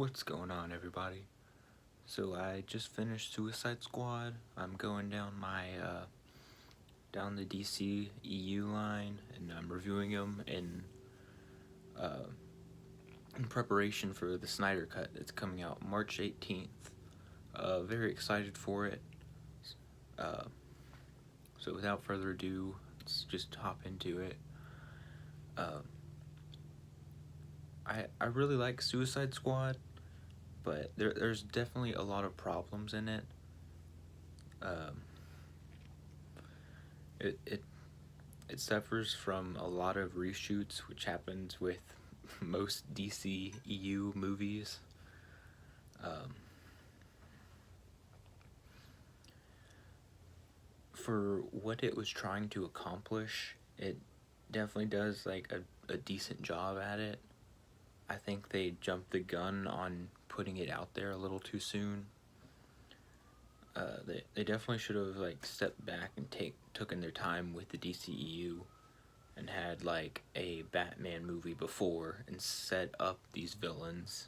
What's going on, everybody? So I just finished Suicide Squad. I'm going down the DC EU line, and I'm reviewing them uh, in preparation for the Snyder cut that's coming out March 18th. Very excited for it. Uh, so without further ado, let's just hop into it. Uh, I really like Suicide Squad, but there's definitely a lot of problems in it. Um, it it suffers from a lot of reshoots, which happens with most DC EU movies. Um, for what it was trying to accomplish, it definitely does like a decent job at it. I think they jumped the gun on putting it out there a little too soon. They definitely should have like stepped back and taken their time with the DCEU and had like a Batman movie before and set up these villains.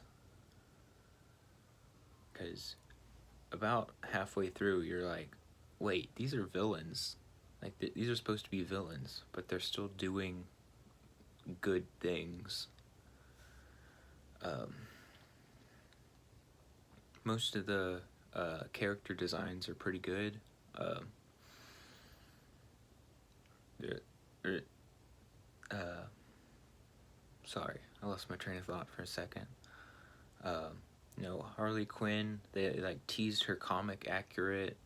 Because about halfway through, you're like, wait, these are villains. Like, these are supposed to be villains, but they're still doing good things. Um, most of the character designs are pretty good. They're, they're, uh, sorry, I lost my train of thought for a second. Harley Quinn, they like teased her comic accurate.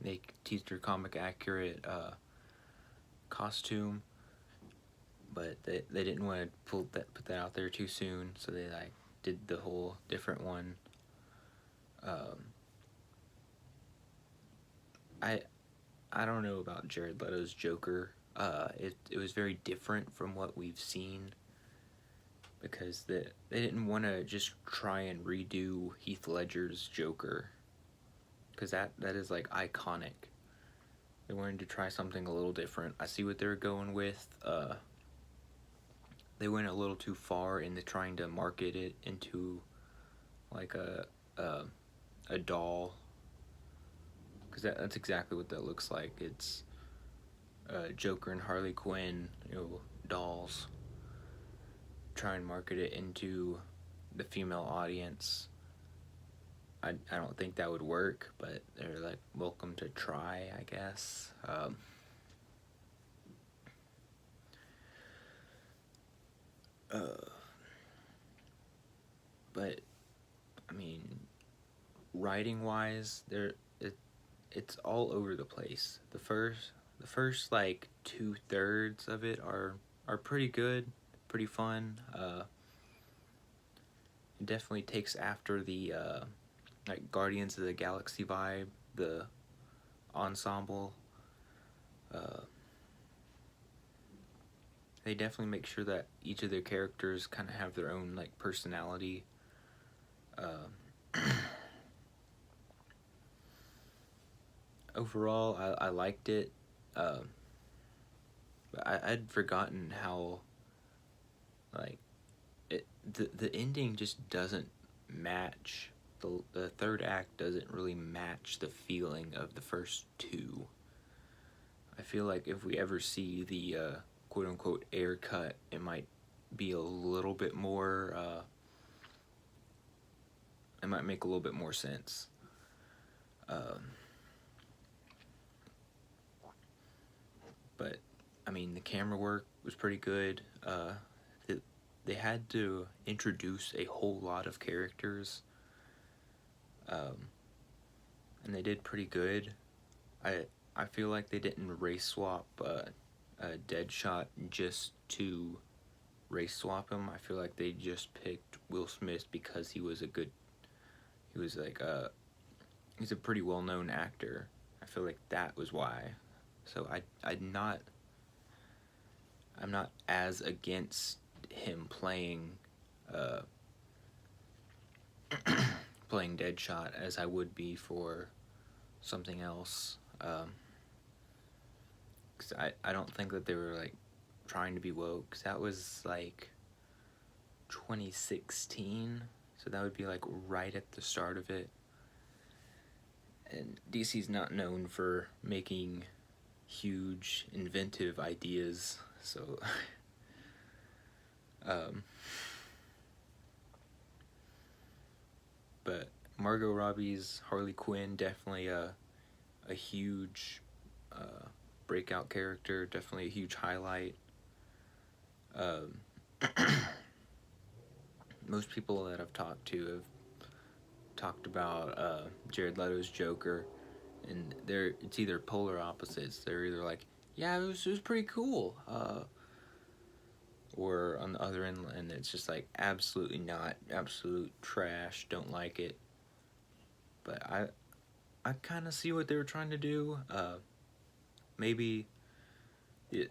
They teased her comic accurate costume, but they didn't want to put that out there too soon, so they like did the whole different one. I I don't know about Jared Leto's Joker. It was very different from what we've seen because they didn't want to just try and redo Heath Ledger's Joker because that is like iconic. They wanted to try something a little different. I see what they're going with. They went a little too far into trying to market it into like a, a doll, because that's exactly what that looks like. It's Joker and Harley Quinn, dolls. Try and market it into the female audience. I don't think that would work, but they're like welcome to try, I guess. But I mean, writing wise, it's all over the place. The first like 2/3 of it are pretty good, pretty fun. It definitely takes after the like Guardians of the Galaxy vibe, the ensemble. Uh, they definitely make sure that each of their characters kind of have their own like personality. Overall, I liked it. But I'd forgotten how like the ending just doesn't match. The third act doesn't really match the feeling of the first two. I feel like if we ever see the quote unquote air cut, it might be a little bit more. It might make a little bit more sense. But I mean, the camera work was pretty good. They had to introduce a whole lot of characters, and they did pretty good. I feel like they didn't race swap Deadshot just to race swap him. I feel like they just picked Will Smith because he was like he's a pretty well known actor. I feel like that was why. So I'm not as against him uh, playing Deadshot as I would be for something else. 'Cause I don't think that they were like trying to be woke. 'Cause that was like 2016, so that would be like right at the start of it. And DC's not known for making huge inventive ideas, so but Margot Robbie's Harley Quinn, definitely a huge breakout character, definitely a huge highlight. Most people that I've talked to have talked about Jared Leto's Joker, and it's either polar opposites. They're either like, yeah, it was pretty cool, or on the other end, and it's just like absolutely not, absolute trash, don't like it. But I kind of see what they were trying to do. Maybe the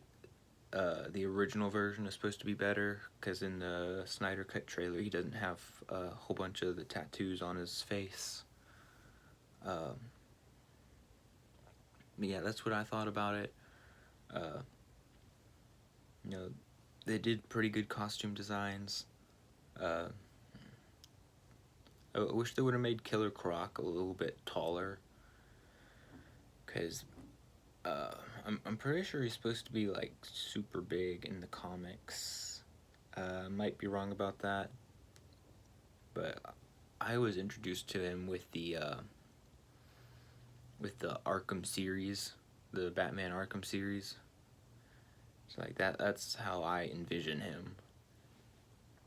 original version is supposed to be better, because in the Snyder Cut trailer he doesn't have a whole bunch of the tattoos on his face. Yeah, that's what I thought about it. You know, they did pretty good costume designs. I wish they would have made Killer Croc a little bit taller, because I'm pretty sure he's supposed to be like super big in the comics. Might be wrong about that, but I was introduced to him with the Arkham series, the Batman Arkham series. So like that's how I envision him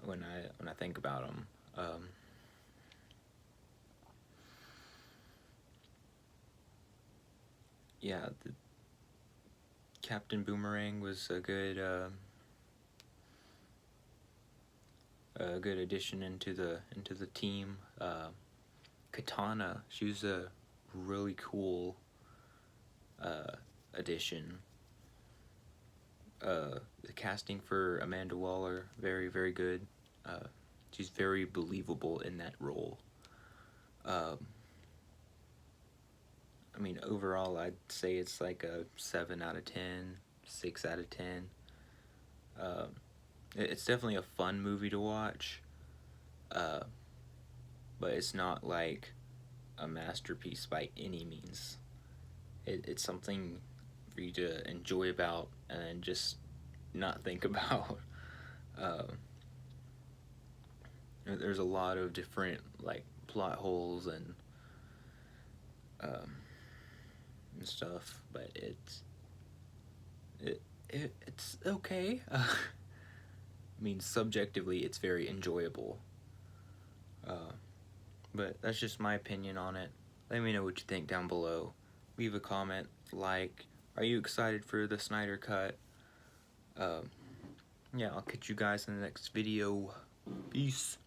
when I think about him. Yeah, the Captain Boomerang was a good addition into the team. Katana, she was a really cool addition. The casting for Amanda Waller, very, very good. She's very believable in that role. I mean, overall, I'd say it's like a 7 out of 10, 6 out of 10. It's definitely a fun movie to watch, but it's not like a masterpiece by any means. It's something for you to enjoy about and then just not think about. There's a lot of different like plot holes and stuff, but it's okay. I mean, subjectively, it's very enjoyable. But that's just my opinion on it. Let me know what you think down below. Leave a comment, like, are you excited for the Snyder Cut? Yeah, I'll catch you guys in the next video. Peace.